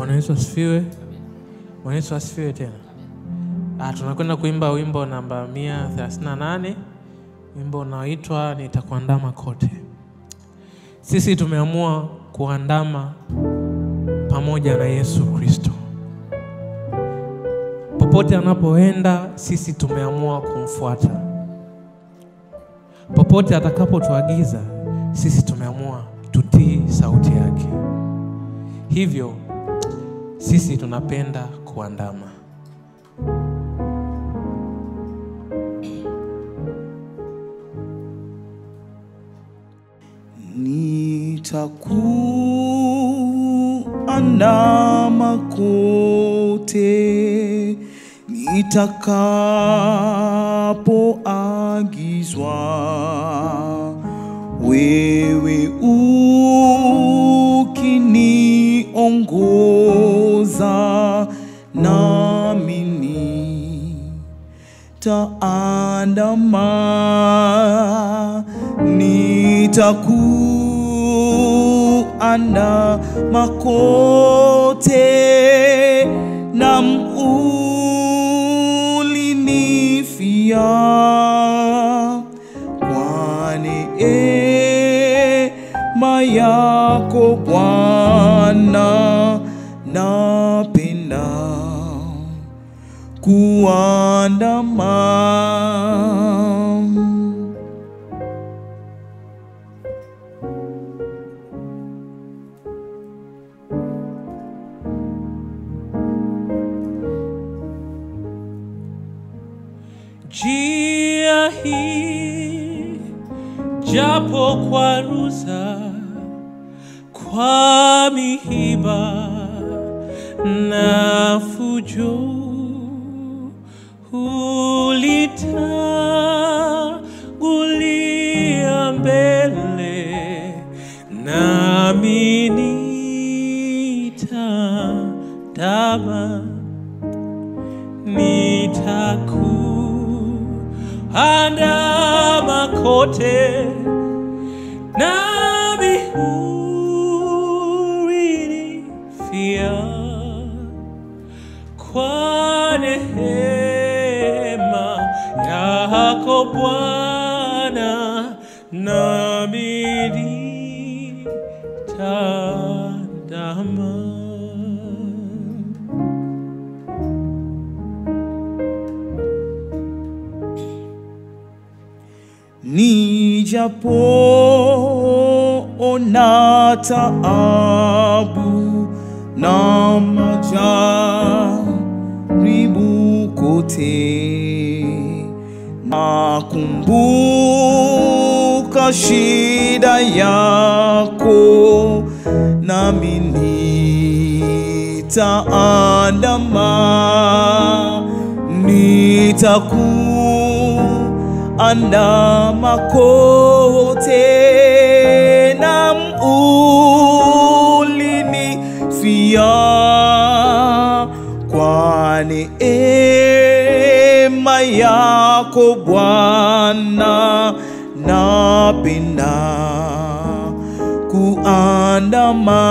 Bwana Yesu asifiwe. Bwana Yesu asifiwe tena. Tunakwenda kuimba wimbo namba 138. Wimbo unaoitwa Nitakuandama kote. Sisi tumeamua kuandama pamoja na Yesu Kristo. Popote anapoenda sisi tumeamua kumfuata. Popote atakapotuagiza sisi tumeamua tutii sauti yake. Hivyo sisi tunapenda kuandama. Nitakuandama kote nitakapoagizwa, wewe ukiniongoza, nami nitaandama. Nitakuandama kote, na ulinifia kwa neema yako Bwana, napenda kuandama. Njia hii japo kwa ruza, kwa mihiba na fujo, ulitangulia mbele, nami nitaandama. Nitakuandama kote, nami ulinifia kwa neema yako Bwana, nami nitaandama. Nijapoona taabu na majaribu kote, nakumbuka shida yako, nami nitaandama. Nitakuandama kote, na ulinifia kwa neema yako Bwana, napenda kuandama.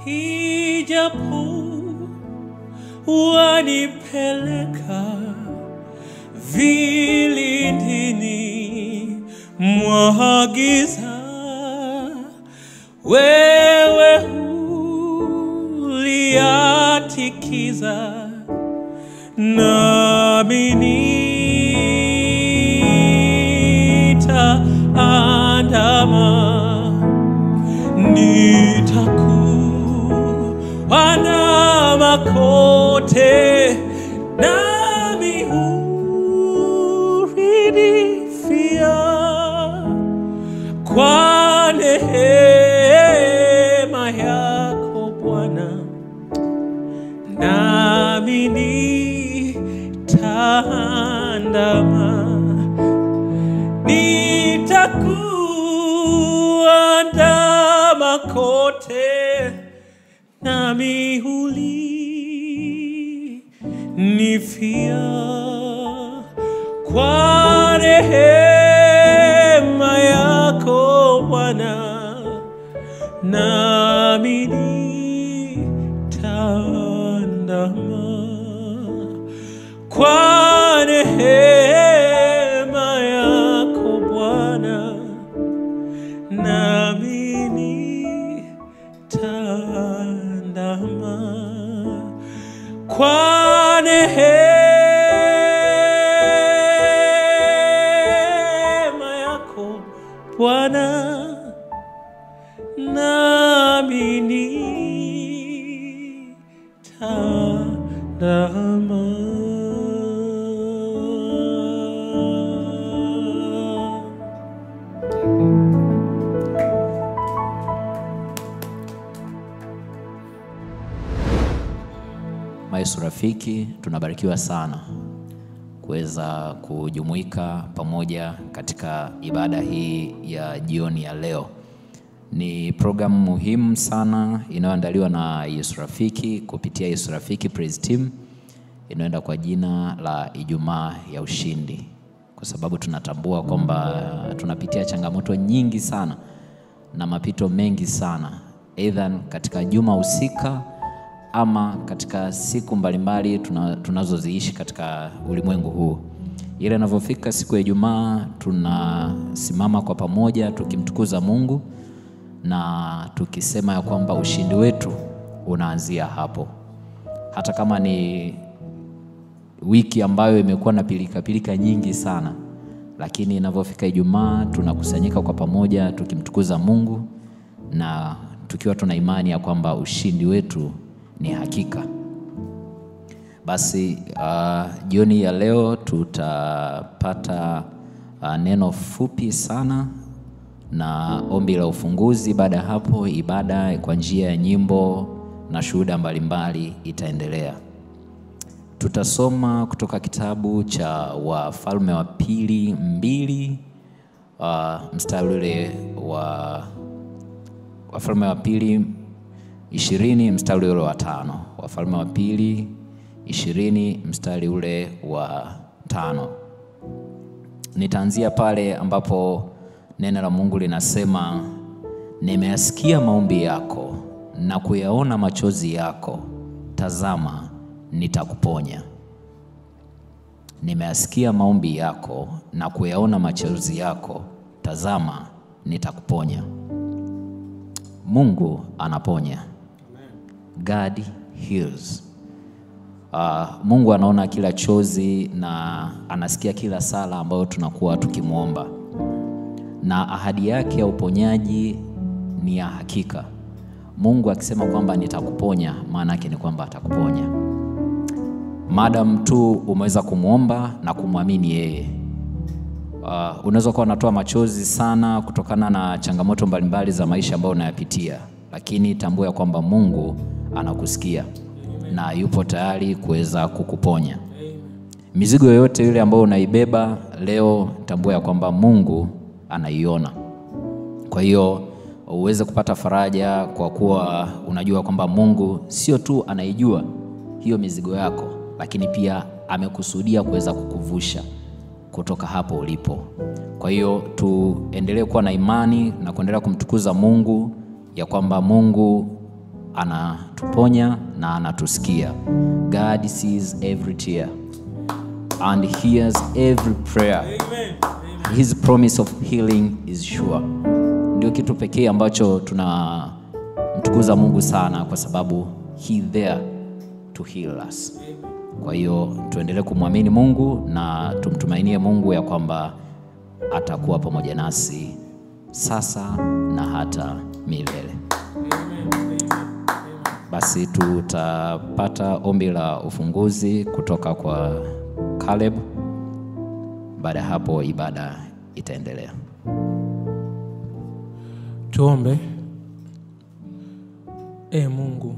Ijapo wanipeleka vilindini mwa giza, wewe uliatikiza, nami nitaandama. Nitakuandama kote, nami ulinifia kwa neema yako Bwana, nami nitaandama. Nitakuandama kote, nami ulinifia kwa rehema yako Bwana, nami nitaandama. Kwa rehema yako Bwana, nami nitaandama. Kwa rehema yako Bwana, nami nitaandama. Yesu rafiki, tunabarikiwa sana kuweza kujumuika pamoja katika ibada hii ya jioni ya leo. Ni programu muhimu sana inayoandaliwa na Yesu Rafiki kupitia Yesu Rafiki Praise Team, inayoenda kwa jina la Ijumaa ya Ushindi, kwa sababu tunatambua kwamba tunapitia changamoto nyingi sana na mapito mengi sana, either katika juma husika ama katika siku mbalimbali tunazoziishi katika ulimwengu huu. Ile inavyofika siku ya Ijumaa, tunasimama kwa pamoja tukimtukuza Mungu na tukisema ya kwamba ushindi wetu unaanzia hapo. Hata kama ni wiki ambayo imekuwa na pilika nyingi sana, lakini inavyofika Ijumaa tunakusanyika kwa pamoja tukimtukuza Mungu na tukiwa tuna imani ya kwamba ushindi wetu ni hakika. Basi jioni ya leo tutapata neno fupi sana na ombi la ufunguzi. Baada hapo ibada kwa njia ya nyimbo na shuhuda mbalimbali itaendelea. Tutasoma kutoka kitabu cha Wafalme wa Pili 2 mstari ule wa Wafalme wa Pili 20 mstari ule wa 5. Wafalme wa Pili 20 mstari ule wa 5. Nitaanzia pale ambapo neno la Mungu linasema, nimeyasikia maombi yako na kuyaona machozi yako, tazama nitakuponya. Nimeyasikia maombi yako na kuyaona machozi yako, tazama nitakuponya. Mungu anaponya. God heals. Mungu anaona kila chozi na anasikia kila sala ambayo tunakuwa tukimuomba. Na ahadi yake ya uponyaji ni ya hakika. Mungu akisema kwamba nitakuponya, maana yake ni kwamba atakuponya. Madam tu umeweza kumuomba na kumwamini yeye. Unaweza kuwa unatoa machozi sana kutokana na changamoto mbalimbali za maisha ambayo unayapitia, lakini tambua kwamba Mungu anakusikia na yupo tayari kuweza kukuponya. Mizigo yoyote ile ambayo unaibeba leo, tambua kwamba Mungu anaiona. Kwa hiyo uweze kupata faraja kwa kuwa unajua kwamba Mungu sio tu anaijua hiyo mizigo yako, lakini pia amekusudia kuweza kukuvusha kutoka hapo ulipo. Kwa hiyo tuendelee kuwa na imani na kuendelea kumtukuza Mungu ya kwamba Mungu anatuponya na anatusikia. God sees every tear and hears every prayer. Amen. His promise of healing is sure. Ndio kitu pekee ambacho tunamtukuza Mungu sana, kwa sababu he there to heal us. Kwa hiyo tuendelee kumwamini Mungu na tumtumainie Mungu ya kwamba atakuwa pamoja nasi sasa na hata milele. Basi tutapata ombi la ufunguzi kutoka kwa Caleb. Baada hapo ibada itaendelea. Tuombe. Mungu,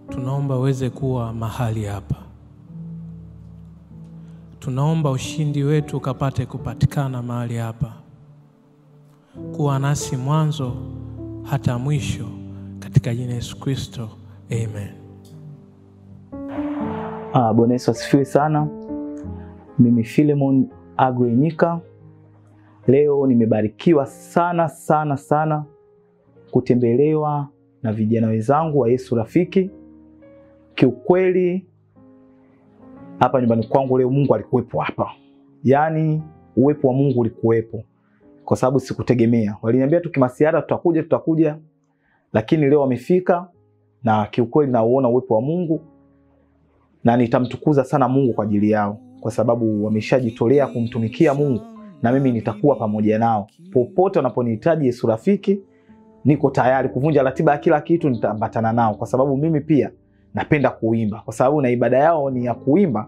tunaomba uweze kuwa mahali hapa. Tunaomba ushindi wetu ukapate kupatikana mahali hapa. Kuwa nasi mwanzo hata mwisho, katika jina Yesu Kristo. Amen. Bwana Yesu asifiwe sana. Mimi Philemon Agwenyika. Leo nimebarikiwa sana kutembelewa na vijana wenzangu wa Yesu Rafiki. Kiukweli hapa nyumbani kwangu leo Mungu alikuwepo hapa. Yaani uwepo wa Mungu ulikuwepo. Kwa sababu sikutegemea. Waliniambia tukimasiara tutakuja. Lakini leo wamefika na kiukweli nauona uwepo wa Mungu na nitamtukuza sana Mungu kwa ajili yao. Kwa sababu wameshajitolea kumtumikia Mungu na mimi nitakuwa pamoja nao. Popote wanaponihitaji Yesu Rafiki, niko tayari kuvunja ratiba ya kila kitu, nitaambatana nao kwa sababu mimi pia napenda kuimba. Kwa sababu na ibada yao ni ya kuimba,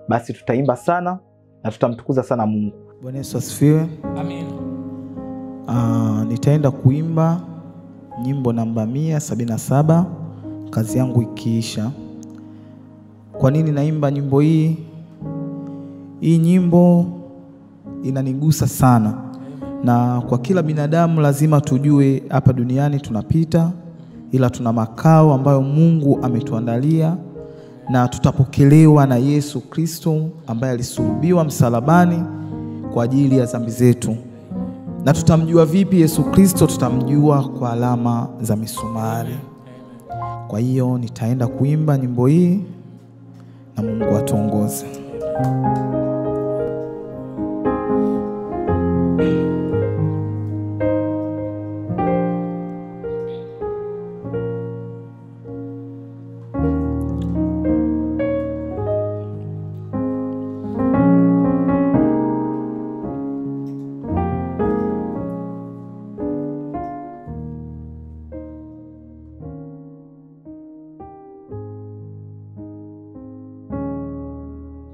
basi tutaimba sana na tutamtukuza sana Mungu. Bwana Yesu asifiwe. Amen. Nitaenda kuimba nyimbo namba 177 kazi yangu ikiisha. Kwa nini naimba nyimbo hii? Hii nyimbo inanigusa sana. Na kwa kila binadamu lazima tujue hapa duniani tunapita, ila tuna makao ambayo Mungu ametuandalia na tutapokelewa na Yesu Kristo ambaye alisulubiwa msalabani kwa ajili ya dhambi zetu. Na tutamjua vipi Yesu Kristo? Tutamjua kwa alama za misumari. Kwa hiyo nitaenda kuimba nyimbo hii na Mungu atuongoze.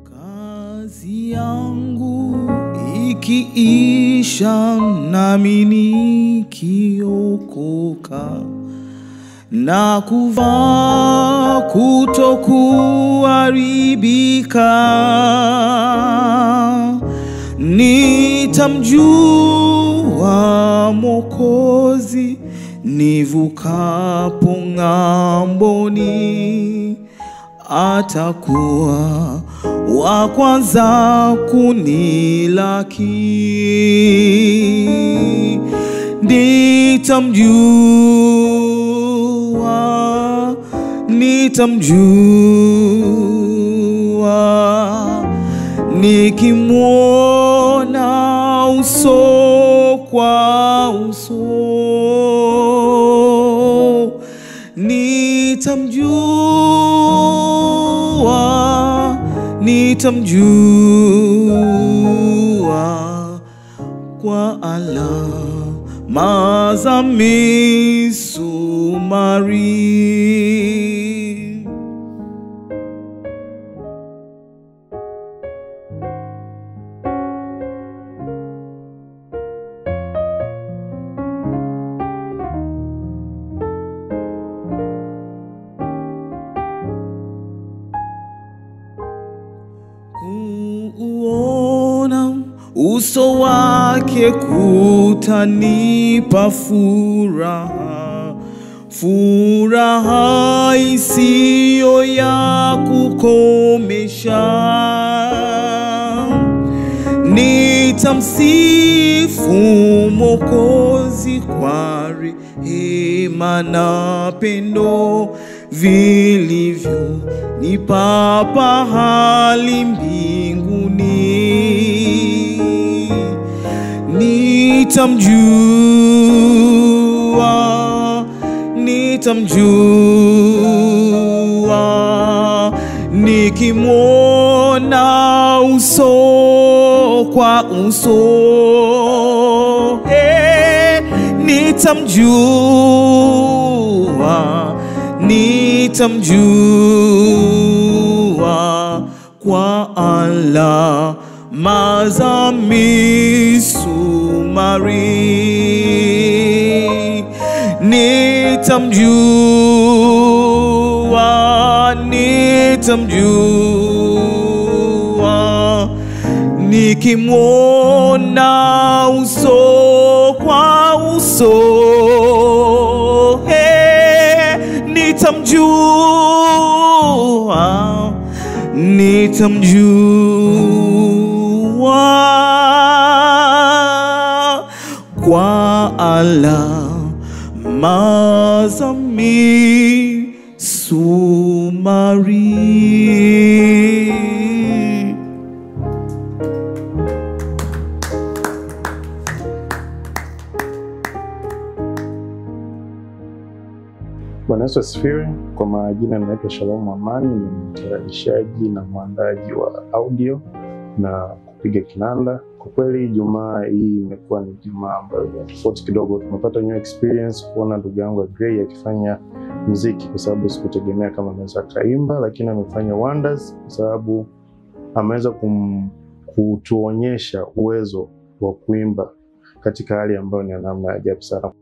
Kazi yangu ikiisha nami nikiokoka na kuvaa kutokuharibika, nitamjua Mwokozi nivukapo ng'amboni. Atakuwa wa kwanza kunilaki, nitamjua nikimwona uso kwa uso, nitamjua kwa alama za misumari. Kuuona uso wake kutanipa furaha, furaha isiyo ya kukomesha. Nitamsifu Mwokozi kwa rehema na pendo vilivyo nipa pahali mbinguni. Nitamjua nikimwona uso kwa uso. Nitamjua kwa alama za misumari. Nitamjua nikimwona uso kwa uso. Nitamjua kwa alama za misumari. Bwana Yesu asifiwe. Kwa majina ninaitwa Shalom Amani, ni mtayarishaji na mwandaji wa audio na kupiga kinanda. Kwa kweli Ijumaa hii imekuwa ni Ijumaa ambayo ni tofauti kidogo. Tumepata new experience kuona ndugu yangu Gray akifanya muziki, kwa sababu sikutegemea kama anaweza kaimba, lakini amefanya wonders kwa sababu ameweza kutuonyesha uwezo wa kuimba katika hali ambayo ni namna ya ajabu sana.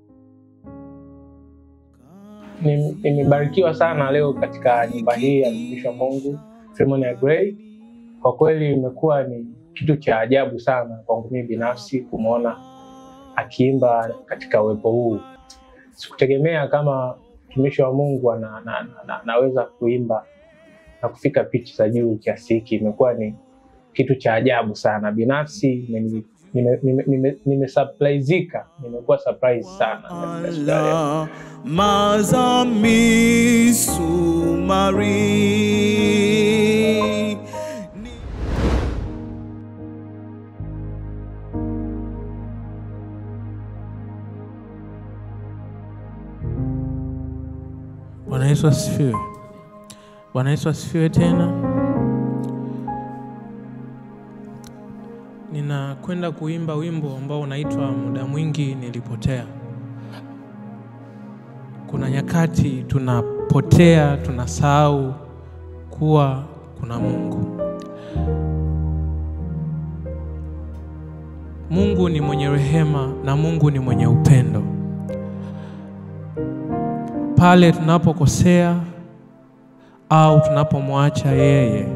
Nimebarikiwa sana leo katika nyumba hii ya mtumishi wa Mungu Philemon Gray. Kwa kweli imekuwa ni kitu cha ajabu sana kwangu mimi binafsi kumuona akiimba katika uwepo huu. Sikutegemea kama mtumishi wa Mungu anaweza kuimba na kufika pitch za juu kiasi hiki. Imekuwa ni kitu cha ajabu sana. Binafsi nimesurpriseka, nimekuwa surprise sana katika siku ya leo. Mazami sumari. Bwana Yesu asifiwe. Bwana Yesu asifiwe tena. Ninakwenda kuimba wimbo ambao unaitwa Muda Mwingi Nilipotea. Kuna nyakati tunapotea, tunasahau kuwa kuna Mungu. Mungu ni mwenye rehema na Mungu ni mwenye upendo. Pale tunapokosea au tunapomwacha yeye,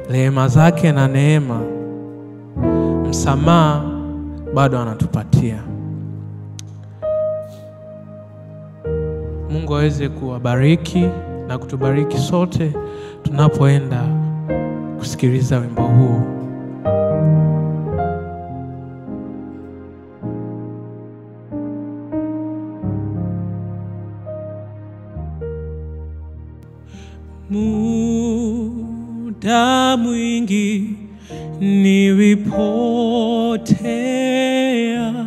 rehema zake na neema, msamaha bado anatupatia. Mungu aweze kuwabariki na kutubariki sote tunapoenda kusikiliza wimbo huu. Muda mwingi nilipotea,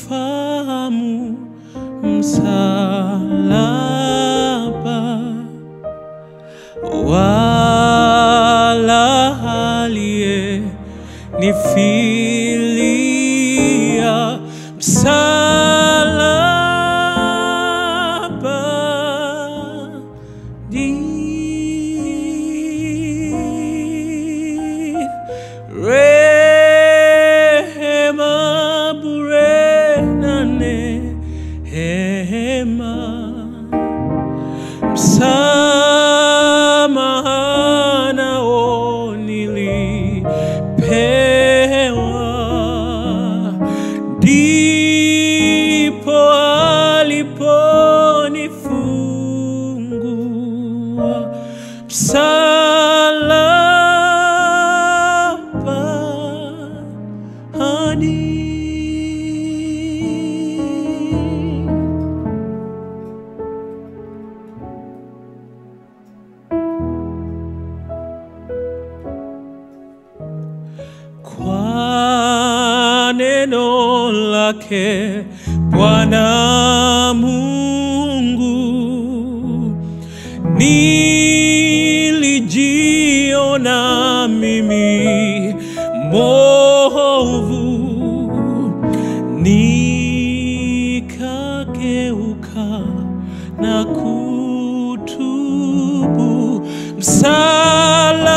sikufahamu msalaba wala aliyenifilia msalaba. Rehema bure na neema, msamaha nao nilipewa, ndipo aliponifungua msalaba hadi. Kwa neno lake Bwana Mungu nilijiona mimi mwovu, nikageuka na kutubu msalaba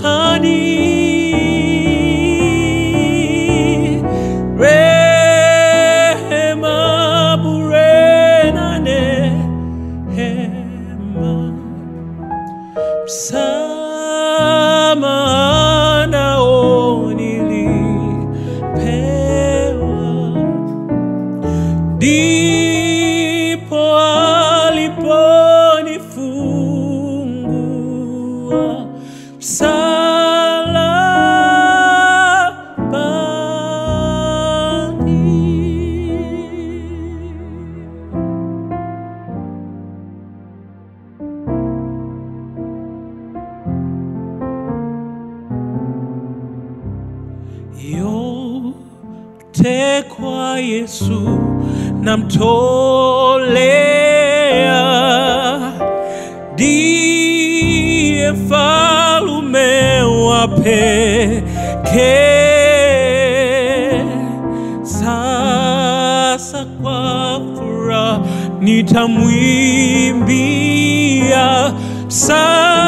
hadi. Rehema bure na neema, msamaha nao nilipewa, ndipo yote kwa Yesu namtolea, ndiye mfalme wa pekee. Sasa kwa furaha nitamwimbia msalabani.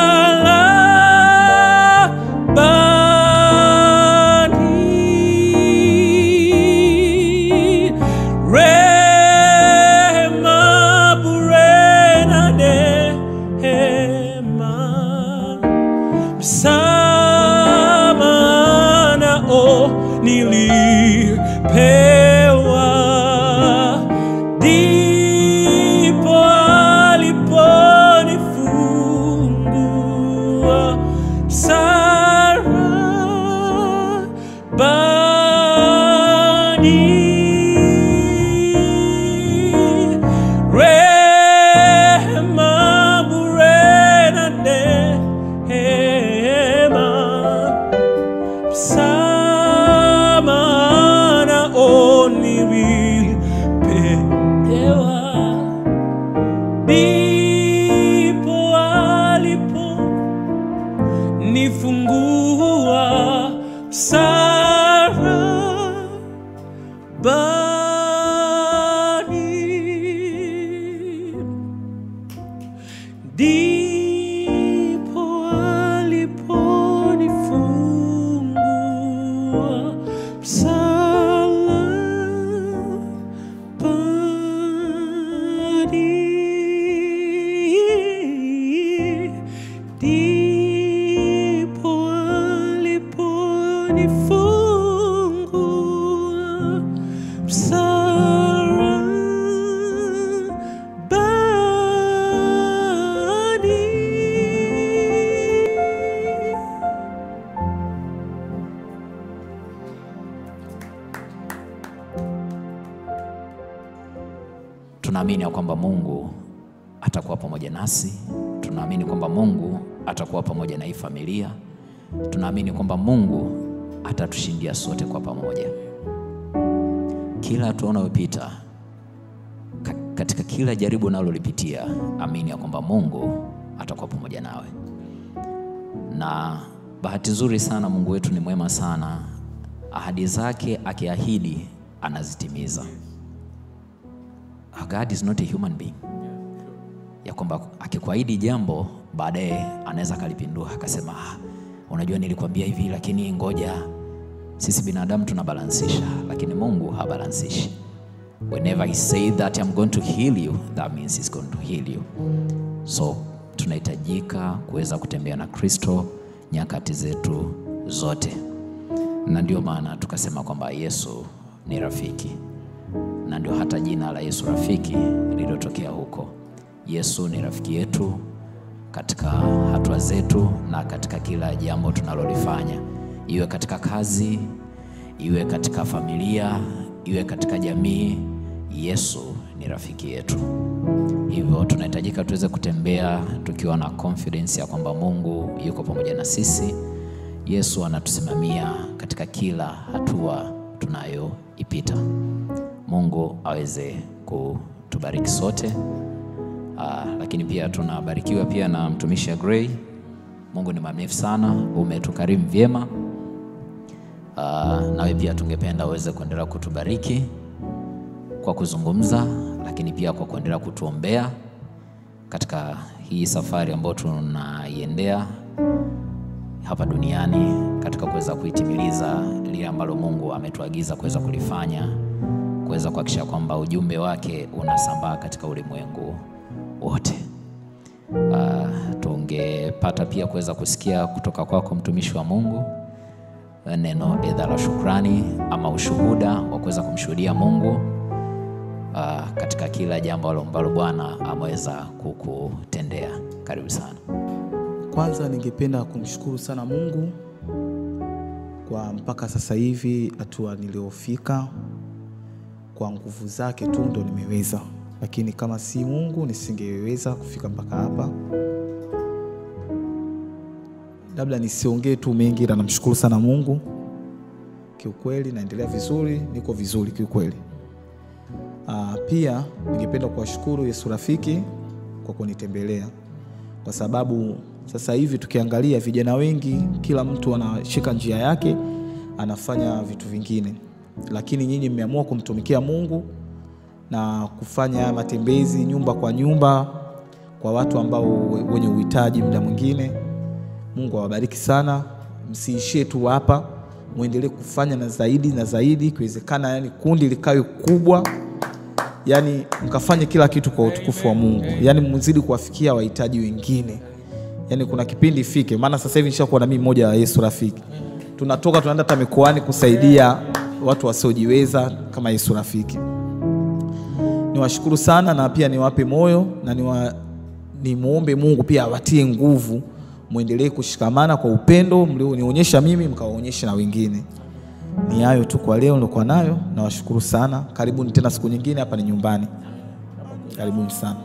Rehema bure na neema, msamaha nao nilipewa, ndipo aliponifungua msalabani. Rehema bure na neema, msamaha nao nilipewa, ndipo aliponifungua msalabani. Ndipo aliponifungua msalabani. Ndipo aliponifungua Tunaamini ya kwamba Mungu atakuwa pamoja nasi. Tunaamini kwamba Mungu atakuwa pamoja na hii familia. Tunaamini kwamba Mungu atatushindia sote kwa pamoja. Kila hatua unayopita, katika kila jaribu unalolipitia, amini ya kwamba Mungu atakuwa pamoja nawe. Na bahati nzuri sana, Mungu wetu ni mwema sana. Ahadi zake akiahidi anazitimiza. God is not a human being. Ya kwamba akikuahidi jambo baadaye anaweza kalipindua akasema, unajua nilikwambia hivi lakini ngoja. Sisi binadamu tunabalansisha, lakini Mungu habalansishi. Whenever he said that I'm going to heal you, that means he's going to heal you. So tunahitajika kuweza kutembea na Kristo nyakati zetu zote. Na ndio maana tukasema kwamba Yesu ni rafiki. Na ndio hata jina la Yesu rafiki lililotokea huko. Yesu ni rafiki yetu katika hatua zetu na katika kila jambo tunalolifanya. Iwe katika kazi, iwe katika familia, iwe katika jamii, Yesu ni rafiki yetu. Hivyo tunahitajika tuweze kutembea tukiwa na confidence ya kwamba Mungu yuko pamoja na sisi. Yesu anatusimamia katika kila hatua tunayoipita. Mungu aweze kutubariki sote. Lakini pia tunabarikiwa pia na mtumishi Gray. Mungu ni mwaminifu sana, umetukarimu vyema. Nawe pia tungependa uweze kuendelea kutubariki kwa kuzungumza, lakini pia kwa kuendelea kutuombea katika hii safari ambayo tunaiendea hapa duniani, katika kuweza kuitimiliza lile ambalo Mungu ametuagiza kuweza kulifanya, kuweza kuhakikisha kwamba ujumbe wake unasambaa katika ulimwengu wote. Tungepata pia kuweza kusikia kutoka kwako mtumishi wa Mungu neno edha la shukrani ama ushuhuda wa kuweza kumshuhudia Mungu katika kila jambo ambalo Bwana ameweza kukutendea. Karibu sana. Kwanza ningependa kumshukuru sana Mungu kwa mpaka sasa hivi hatua niliofika. Kwa nguvu zake tu ndo nimeweza, lakini kama si Mungu nisingeweza kufika mpaka hapa. Labda nisiongee tu mengi, ila namshukuru sana Mungu kiukweli naendelea vizuri, niko vizuri kiukweli. Pia ningependa kuwashukuru Yesu Rafiki kwa kunitembelea, kwa sababu sasa hivi tukiangalia vijana wengi, kila mtu anashika njia yake, anafanya vitu vingine, lakini nyinyi mmeamua kumtumikia Mungu na kufanya matembezi nyumba kwa nyumba kwa watu ambao wenye uhitaji muda mwingine. Mungu awabariki sana, msiishie tu hapa, muendelee kufanya na zaidi ikiwezekana, yani kundi likawe kubwa, yani mkafanye kila kitu kwa utukufu wa Mungu, yani mzidi kuwafikia wahitaji wengine. Yani kuna kipindi ifike, maana sasa hivi nishakuwa na mimi mmoja wa Yesu Rafiki, tunatoka tunaenda hata mikoani kusaidia watu wasiojiweza kama Yesu Rafiki. Niwashukuru sana na pia niwape moyo na nimuombe Mungu pia awatie nguvu, muendelee kushikamana kwa upendo mlionionyesha mimi, mkawaonyesha na wengine. Ni hayo tu kwa leo nilikuwa nayo, na washukuru sana. Karibuni tena siku nyingine, hapa ni nyumbani. Karibuni sana.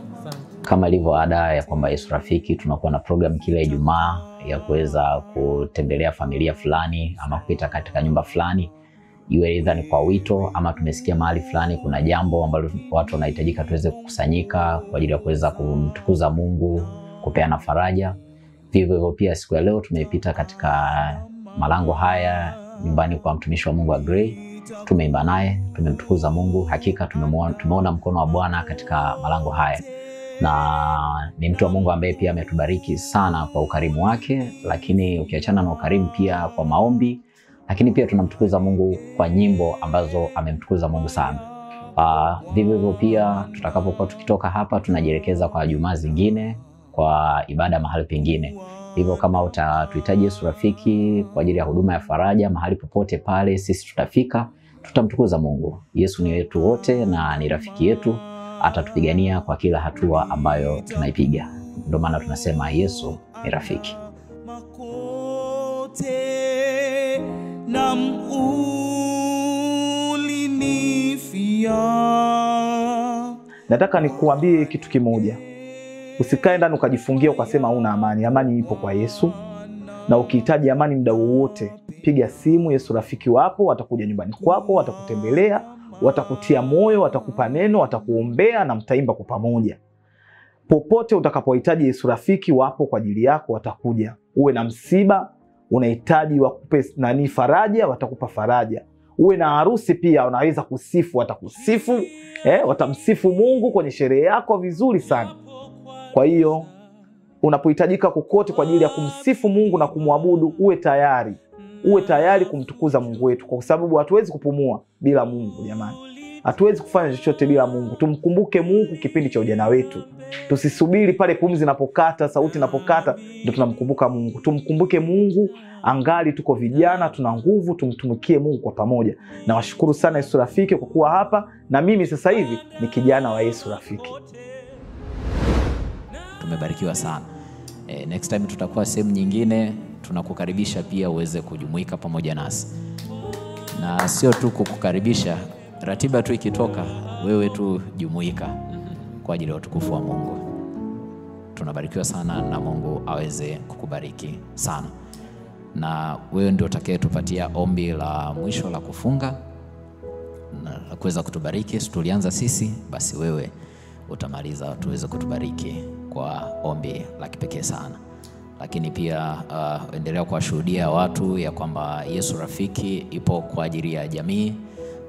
Kama ilivyo ada ya kwamba Yesu Rafiki tunakuwa na program kila Ijumaa ya kuweza kutembelea familia fulani ama kupita katika nyumba fulani, iwe aidha ni kwa wito ama tumesikia mahali fulani kuna jambo ambalo watu wanahitajika tuweze kukusanyika kwa ajili ya kuweza kumtukuza Mungu, kupeana faraja. Vivyo hivyo pia siku ya leo tumepita katika malango haya nyumbani kwa mtumishi wa Mungu wa Gray, tumeimba naye, tumemtukuza Mungu. Hakika tumeona mkono wa Bwana katika malango haya, na ni mtu wa Mungu ambaye pia ametubariki sana kwa ukarimu wake, lakini ukiachana na ukarimu pia kwa maombi, lakini pia tunamtukuza Mungu kwa nyimbo ambazo amemtukuza Mungu sana. Vivyo hivyo pia tutakapokuwa tukitoka hapa tunajielekeza kwa Jumaa zingine kwa ibada mahali pengine. Hivyo kama utatuhitaji Yesu Rafiki kwa ajili ya huduma ya faraja mahali popote pale, sisi tutafika, tutamtukuza Mungu. Yesu ni wetu wote na ni rafiki yetu, atatupigania kwa kila hatua ambayo tunaipiga. Ndio maana tunasema Yesu ni rafiki. Nataka nikuambie kitu kimoja. Usikae ndani ukajifungia ukasema huna amani. Amani ipo kwa Yesu. Na ukihitaji amani muda wote, piga simu. Yesu Rafiki wapo, watakuja nyumbani kwako, watakutembelea, watakutia moyo, watakupa neno, watakuombea na mtaimba kwa pamoja. Popote utakapohitaji Yesu Rafiki wapo kwa ajili yako, watakuja. Uwe na msiba, unahitaji wakupe faraja, watakupa faraja. Uwe na harusi pia unaweza kusifu, watakusifu, watamsifu Mungu kwenye sherehe yako vizuri sana. Kwa hiyo unapohitajika kokote kwa ajili ya kumsifu Mungu na kumwabudu, uwe tayari. Uwe tayari kumtukuza Mungu wetu, kwa sababu hatuwezi kupumua bila Mungu jamani. Hatuwezi kufanya chochote bila Mungu. Tumkumbuke Mungu kipindi cha ujana wetu. Tusisubiri pale pumzi inapokata, sauti inapokata ndio tunamkumbuka Mungu. Tumkumbuke Mungu angali tuko vijana, tuna nguvu, tumtumikie Mungu kwa pamoja. Na washukuru sana Yesu Rafiki kwa kuwa hapa, na mimi sasa hivi ni kijana wa Yesu Rafiki. Tumebarikiwa sana. Next time tutakuwa sehemu nyingine, tunakukaribisha pia uweze kujumuika pamoja nasi. Na sio tu kukukaribisha, ratiba tu ikitoka, wewe tu jumuika kwa ajili ya utukufu wa Mungu. Tunabarikiwa sana na Mungu aweze kukubariki sana. Na wewe ndio utakayetupatia ombi la mwisho la kufunga na kuweza kutubariki. Tulianza sisi, basi wewe utamaliza tuweze kutubariki kwa ombi la kipekee sana. Lakini pia endelea kuwashuhudia watu ya kwamba Yesu Rafiki ipo kwa ajili ya jamii.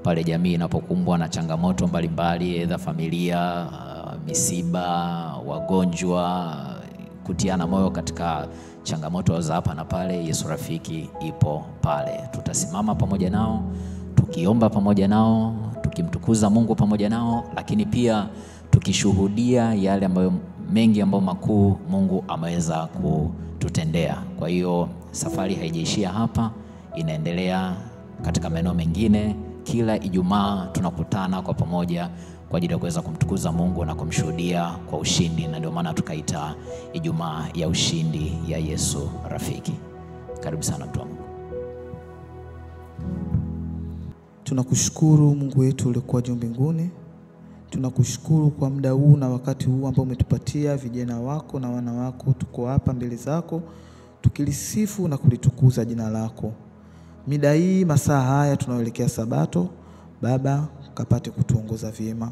Pale jamii inapokumbwa na changamoto mbalimbali, aidha familia, misiba, wagonjwa, kutiana moyo katika changamoto za hapa na pale, Yesu Rafiki ipo pale. Tutasimama pamoja nao, tukiomba pamoja nao, tukimtukuza Mungu pamoja nao, lakini pia tukishuhudia yale ambayo mengi ambayo makuu Mungu ameweza kututendea. Kwa hiyo safari haijaishia hapa, inaendelea katika maeneo mengine. Kila Ijumaa tunakutana kwa pamoja kwa ajili ya kuweza kumtukuza Mungu na kumshuhudia kwa ushindi, na ndio maana tukaita Ijumaa ya ushindi ya Yesu Rafiki. Karibu sana mtu wa Mungu. Tunakushukuru Mungu wetu uliokuwa juu mbinguni. Tunakushukuru kwa muda huu na wakati huu ambao umetupatia vijana wako na wana wako. Tuko hapa mbele zako tukilisifu na kulitukuza jina lako. mida hii, masaa haya tunaoelekea Sabato, Baba kapate kutuongoza vyema.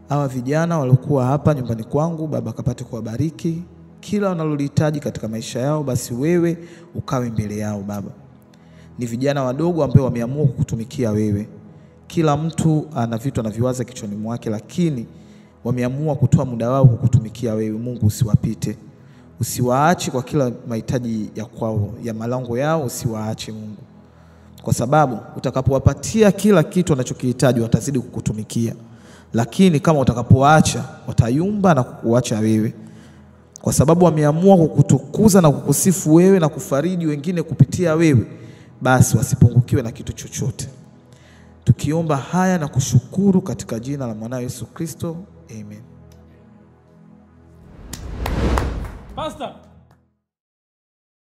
Hawa vijana waliokuwa hapa nyumbani kwangu, Baba kapate kuwabariki kila wanalolihitaji katika maisha yao, basi wewe ukawe mbele yao. Baba, ni vijana wadogo ambao wameamua kukutumikia wewe. Kila mtu ana vitu anaviwaza kichwani mwake, lakini wameamua kutoa muda wao kukutumikia wewe. Mungu, usiwapite, usiwaache kwa kila mahitaji ya kwao, ya malango yao, usiwaache Mungu, kwa sababu utakapowapatia kila kitu wanachokihitaji watazidi kukutumikia, lakini kama utakapoacha watayumba na kukuacha wewe, kwa sababu wameamua kukutukuza na kukusifu wewe na kufariji wengine kupitia wewe, basi wasipungukiwe na kitu chochote. Tukiomba haya na kushukuru katika jina la mwanao Yesu Kristo, amen. Pastor.